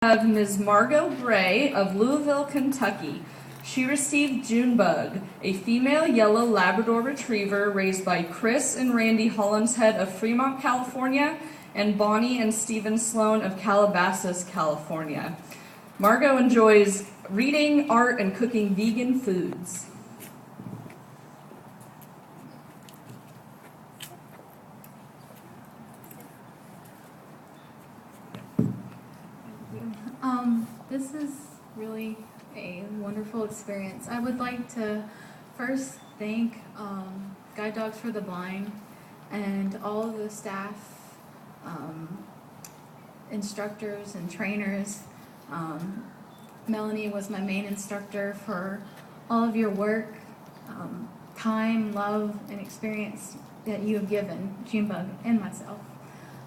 Have Ms. Margot Bray of Louisville, Kentucky. She received Junebug, a female yellow Labrador retriever raised by Chris and Randy Hollinshead of Fremont, California, and Bonnie and Stephen Sloan of Calabasas, California. Margot enjoys reading, art, and cooking vegan foods. This is really a wonderful experience. I would like to first thank Guide Dogs for the Blind and all of the staff, instructors and trainers. Melanie was my main instructor for all of your work, time, love, and experience that you have given Junebug and myself.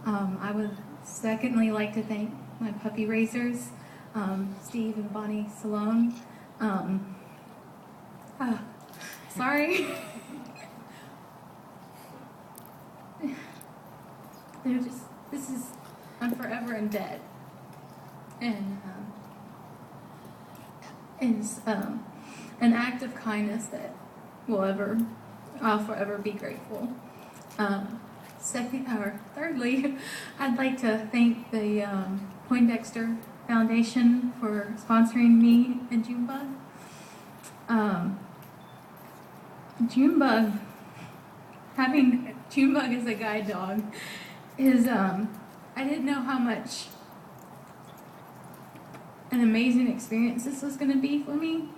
I would secondly like to thank my puppy raisers, Steve and Bonnie Salone. Sorry. They're just, I'm forever in debt. And it's an act of kindness that I'll forever be grateful. Thirdly, I'd like to thank the Poindexter Foundation for sponsoring me and Junebug. Having Junebug as a guide dog is, I didn't know how much an amazing experience this was going to be for me.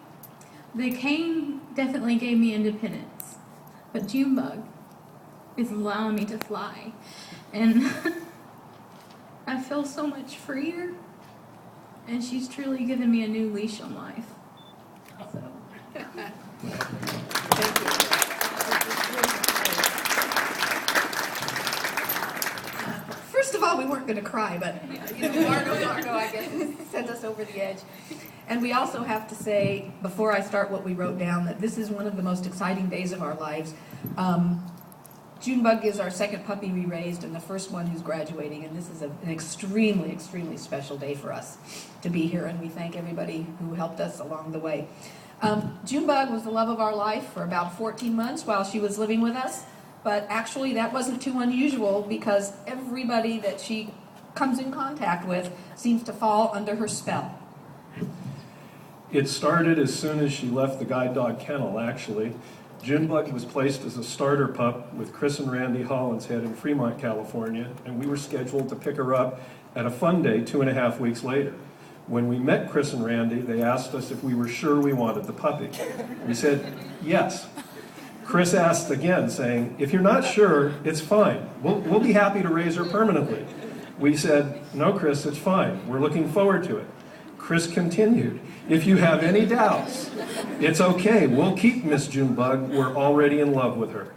The cane definitely gave me independence, but Junebug is allowing me to fly, and I feel so much freer, and she's truly given me a new leash on life. So. Thank you. First of all, we weren't going to cry, but Margot, I guess, sent us over the edge. And we also have to say, before I start what we wrote down, that this is one of the most exciting days of our lives. Junebug is our second puppy we raised and the first one who's graduating, and this is an extremely, extremely special day for us to be here, and we thank everybody who helped us along the way. Junebug was the love of our life for about 14 months while she was living with us, but actually that wasn't too unusual because everybody that she comes in contact with seems to fall under her spell. It started as soon as she left the guide dog kennel, actually. Junebug was placed as a starter pup with Chris and Randy Hollinshead in Fremont, California, and we were scheduled to pick her up at a fun day 2.5 weeks later. When we met Chris and Randy, they asked us if we were sure we wanted the puppy. We said, yes. Chris asked again, saying, if you're not sure, it's fine. We'll be happy to raise her permanently. We said, no, Chris, it's fine. We're looking forward to it. Chris continued, if you have any doubts, it's okay. We'll keep Miss Junebug. We're already in love with her.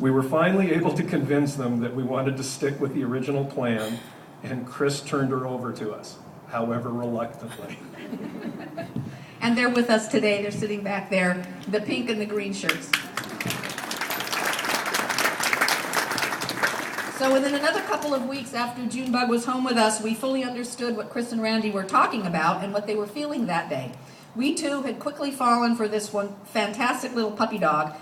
We were finally able to convince them that we wanted to stick with the original plan, and Chris turned her over to us, however reluctantly. And they're with us today. They're sitting back there, the pink and the green shirts. So within another couple of weeks after Junebug was home with us, we fully understood what Chris and Randy were talking about and what they were feeling that day. We too had quickly fallen for this one fantastic little puppy dog,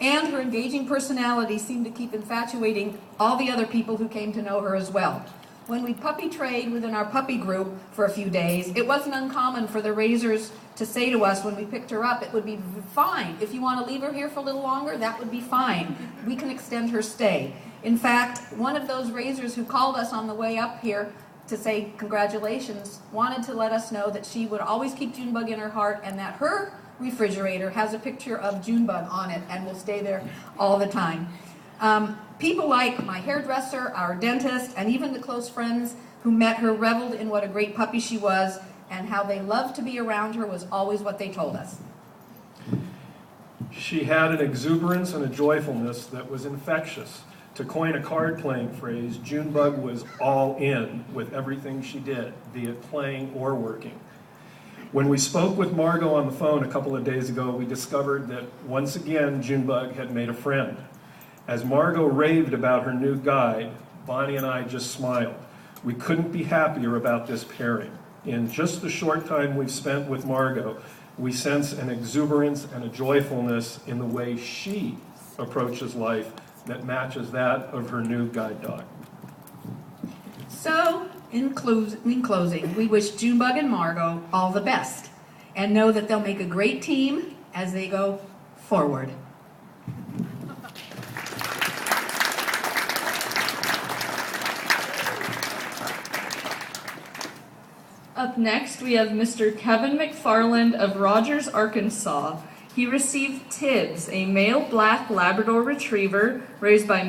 and her engaging personality seemed to keep infatuating all the other people who came to know her as well. When we puppy trade within our puppy group for a few days, it wasn't uncommon for the raisers to say to us when we picked her up, it would be fine. If you want to leave her here for a little longer, that would be fine. We can extend her stay. In fact, one of those raisers who called us on the way up here to say congratulations wanted to let us know that she would always keep Junebug in her heart and that her refrigerator has a picture of Junebug on it and will stay there all the time. People like my hairdresser, our dentist, and even the close friends who met her reveled in what a great puppy she was, and how they loved to be around her was always what they told us. She had an exuberance and a joyfulness that was infectious. To coin a card-playing phrase, Junebug was all in with everything she did, be it playing or working. When we spoke with Margot on the phone a couple of days ago, we discovered that once again Junebug had made a friend. As Margot raved about her new guide, Bonnie and I just smiled. We couldn't be happier about this pairing. In just the short time we've spent with Margot, we sense an exuberance and a joyfulness in the way she approaches life that matches that of her new guide dog. So, in closing, we wish Junebug and Margot all the best and know that they'll make a great team as they go forward. Up next, we have Mr. Kevin McFarland of Rogers, Arkansas. He received Tibbs, a male black Labrador retriever raised by